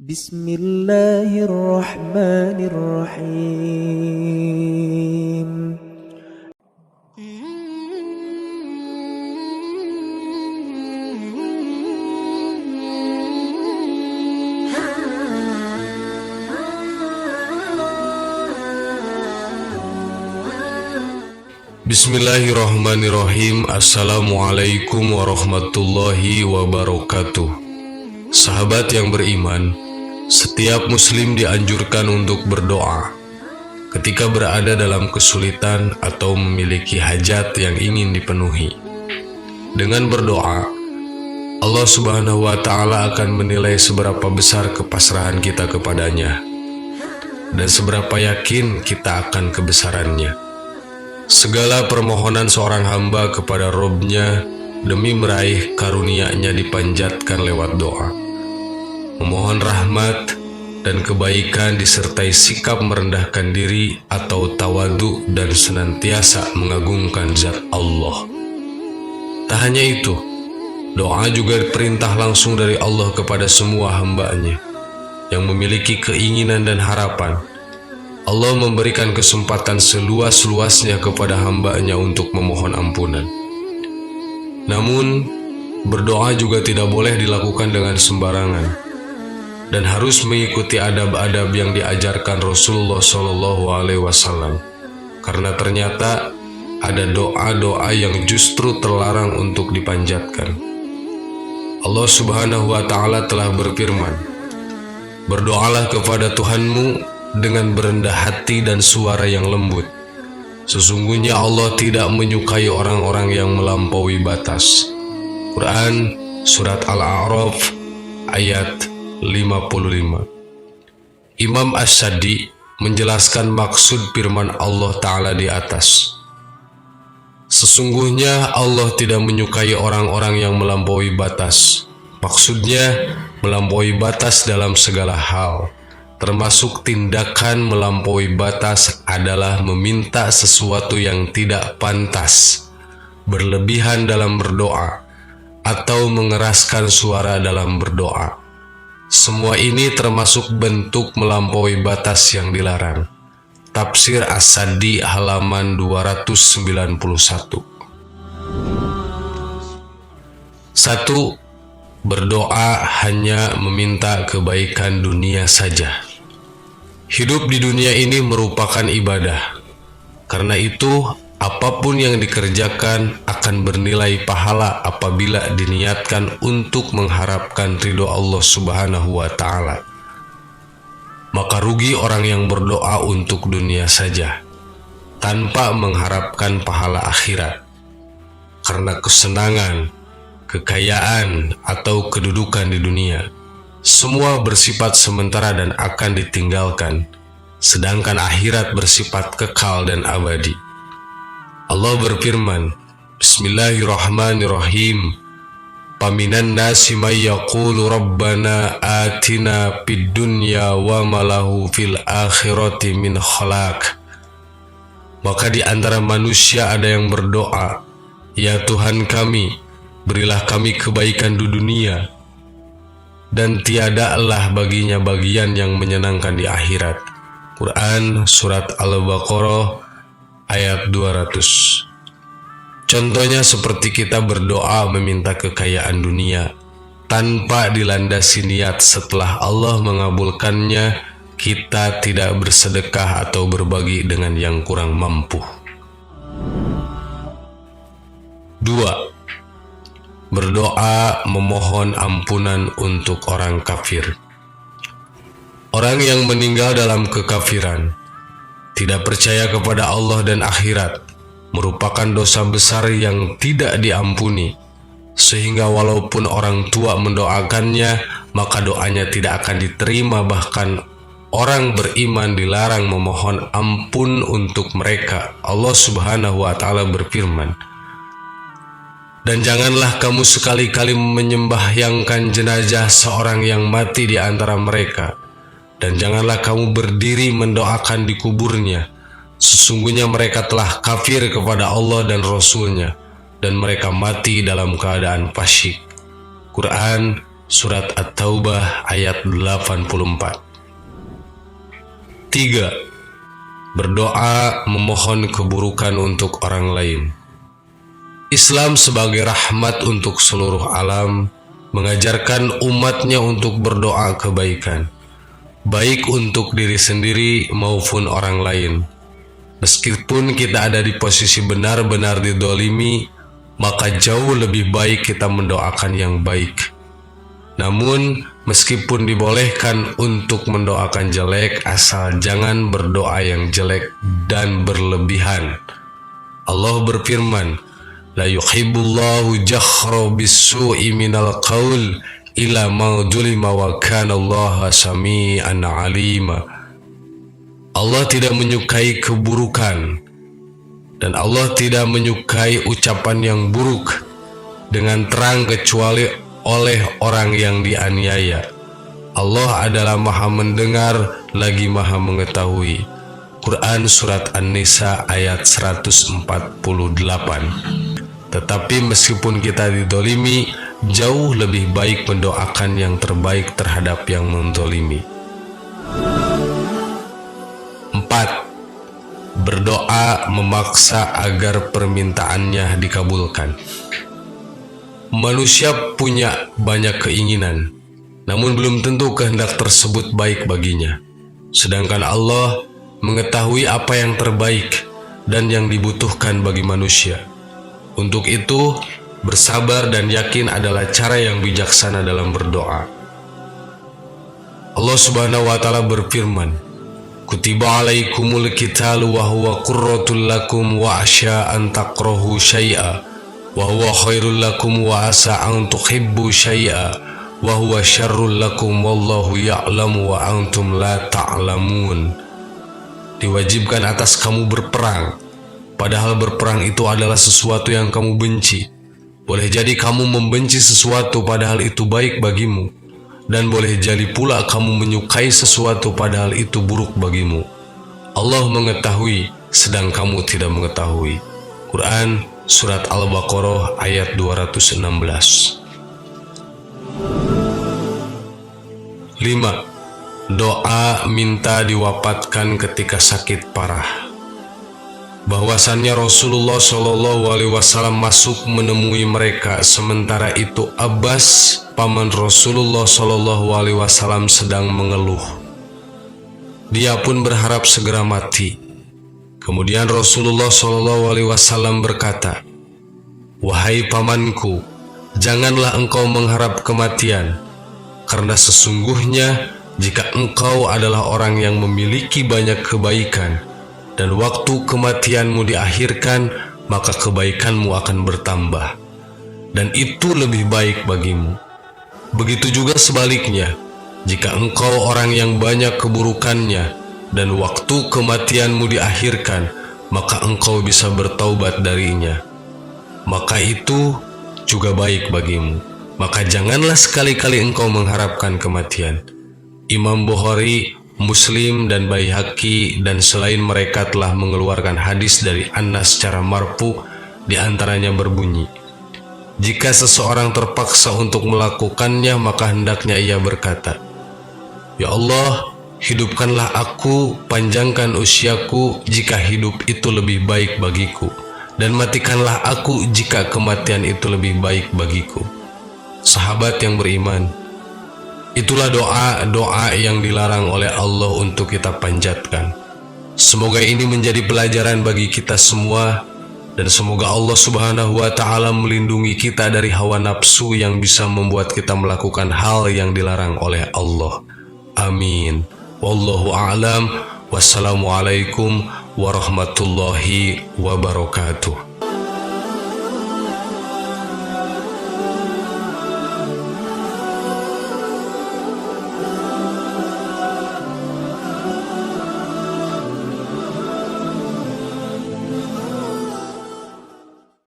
بسم الله الرحمن الرحيم Bismillahirrahmanirrahim. Assalamualaikum warahmatullahi wabarakatuh. Sahabat yang beriman, setiap muslim dianjurkan untuk berdoa ketika berada dalam kesulitan atau memiliki hajat yang ingin dipenuhi. Dengan berdoa, Allah Subhanahu wa Ta'ala akan menilai seberapa besar kepasrahan kita kepadanya dan seberapa yakin kita akan kebesarannya. Segala permohonan seorang hamba kepada Robnya demi meraih karunia-Nya dipanjatkan lewat doa. Memohon rahmat dan kebaikan disertai sikap merendahkan diri atau tawadu dan senantiasa mengagungkan zat Allah. Tak hanya itu, doa juga perintah langsung dari Allah kepada semua hamba-Nya yang memiliki keinginan dan harapan. Allah memberikan kesempatan seluas-luasnya kepada hamba-Nya untuk memohon ampunan. Namun, berdoa juga tidak boleh dilakukan dengan sembarangan dan harus mengikuti adab-adab yang diajarkan Rasulullah SAW. Karena ternyata ada doa-doa yang justru terlarang untuk dipanjatkan. Allah Subhanahu wa Ta'ala telah berfirman, "Berdoalah kepada Tuhanmu dengan berendah hati dan suara yang lembut. Sesungguhnya Allah tidak menyukai orang-orang yang melampaui batas." Quran Surat Al-A'raf ayat 55. Imam Ash-Shadi menjelaskan maksud firman Allah Ta'ala di atas. Sesungguhnya Allah tidak menyukai orang-orang yang melampaui batas. Maksudnya melampaui batas dalam segala hal, termasuk tindakan melampaui batas adalah meminta sesuatu yang tidak pantas, berlebihan dalam berdoa, atau mengeraskan suara dalam berdoa. Semua ini termasuk bentuk melampaui batas yang dilarang. Tafsir As-Sadi halaman 291. 1. Berdoa hanya meminta kebaikan dunia saja. Hidup di dunia ini merupakan ibadah. Karena itu, apapun yang dikerjakan akan bernilai pahala apabila diniatkan untuk mengharapkan ridho Allah Subhanahu wa Ta'ala. Maka rugi orang yang berdoa untuk dunia saja, tanpa mengharapkan pahala akhirat. Karena kesenangan, kekayaan, atau kedudukan di dunia, semua bersifat sementara dan akan ditinggalkan, sedangkan akhirat bersifat kekal dan abadi. Allah berfirman, Bismillahirrahmanirrahim, "Paminan nasi may yaqulu rabbana atina fid dunya wa ma lahu fil akhirati min khalaq." Maka di antara manusia ada yang berdoa, "Ya Tuhan kami, berilah kami kebaikan di dunia, dan tiadalah baginya bagian yang menyenangkan di akhirat." Quran Surat Al-Baqarah ayat 200. Contohnya seperti kita berdoa meminta kekayaan dunia tanpa dilandasi niat setelah Allah mengabulkannya, kita tidak bersedekah atau berbagi dengan yang kurang mampu. 2. Berdoa memohon ampunan untuk orang kafir. Orang yang meninggal dalam kekafiran, tidak percaya kepada Allah dan akhirat, merupakan dosa besar yang tidak diampuni, sehingga walaupun orang tua mendoakannya, maka doanya tidak akan diterima. Bahkan orang beriman dilarang memohon ampun untuk mereka. Allah Subhanahu wa Ta'ala berfirman, "Dan janganlah kamu sekali-kali menyembahyangkan jenazah seorang yang mati di antara mereka, dan janganlah kamu berdiri mendoakan di kuburnya. Sesungguhnya mereka telah kafir kepada Allah dan Rasul-Nya, dan mereka mati dalam keadaan fasyik." Quran Surat At-Taubah ayat 84. 3. Berdoa memohon keburukan untuk orang lain. Islam sebagai rahmat untuk seluruh alam mengajarkan umatnya untuk berdoa kebaikan, baik untuk diri sendiri maupun orang lain. Meskipun kita ada di posisi benar-benar didolimi, maka jauh lebih baik kita mendoakan yang baik. Namun, meskipun dibolehkan untuk mendoakan jelek, asal jangan berdoa yang jelek dan berlebihan. Allah berfirman, La yuhibbullahu jahra bis-su'i minal qaul ila ma dzulima wa kana Allaha sami'an 'alima. Allah tidak menyukai keburukan dan Allah tidak menyukai ucapan yang buruk dengan terang kecuali oleh orang yang dianiaya. Allah adalah Maha mendengar lagi Maha mengetahui. Quran Surat An-Nisa ayat 148. Tetapi meskipun kita didolimi, jauh lebih baik mendoakan yang terbaik terhadap yang mendolimi. 4. Berdoa memaksa agar permintaannya dikabulkan. Manusia punya banyak keinginan, namun belum tentu kehendak tersebut baik baginya. Sedangkan Allah mengetahui apa yang terbaik dan yang dibutuhkan bagi manusia. Untuk itu, bersabar dan yakin adalah cara yang bijaksana dalam berdoa. Allah Subhanahu wa taala berfirman, Kutiba alaikumul qitalu wa huwa qurratul lakum wa asya an takrahu syai'a wa huwa khairul lakum wa asa an tuhibbu syai'a wa huwa syarrul lakum wallahu ya'lamu wa antum la ta'lamun. Diwajibkan atas kamu berperang, padahal berperang itu adalah sesuatu yang kamu benci. Boleh jadi kamu membenci sesuatu padahal itu baik bagimu, dan boleh jadi pula kamu menyukai sesuatu padahal itu buruk bagimu. Allah mengetahui sedang kamu tidak mengetahui. Quran Surat Al-Baqarah ayat 216. 5. Doa minta diwafatkan ketika sakit parah. Bahwasannya Rasulullah SAW masuk menemui mereka, sementara itu Abbas, paman Rasulullah SAW, sedang mengeluh. Dia pun berharap segera mati. Kemudian Rasulullah SAW berkata, Wahai pamanku, janganlah engkau mengharap kematian, karena sesungguhnya jika engkau adalah orang yang memiliki banyak kebaikan, dan waktu kematianmu diakhirkan, maka kebaikanmu akan bertambah, dan itu lebih baik bagimu. Begitu juga sebaliknya, jika engkau orang yang banyak keburukannya, dan waktu kematianmu diakhirkan, maka engkau bisa bertaubat darinya, maka itu juga baik bagimu. Maka janganlah sekali-kali engkau mengharapkan kematian. Imam Bukhari, Muslim, dan Baihaqi dan selain mereka telah mengeluarkan hadis dari Anas secara marfu, di antaranya berbunyi, jika seseorang terpaksa untuk melakukannya, maka hendaknya ia berkata, Ya Allah, hidupkanlah aku, panjangkan usiaku jika hidup itu lebih baik bagiku, dan matikanlah aku jika kematian itu lebih baik bagiku. Sahabat yang beriman, itulah doa-doa yang dilarang oleh Allah untuk kita panjatkan. Semoga ini menjadi pelajaran bagi kita semua, dan semoga Allah Subhanahu wa taala melindungi kita dari hawa nafsu yang bisa membuat kita melakukan hal yang dilarang oleh Allah. Amin. Wallahu a'lam. Wassalamualaikum warahmatullahi wabarakatuh.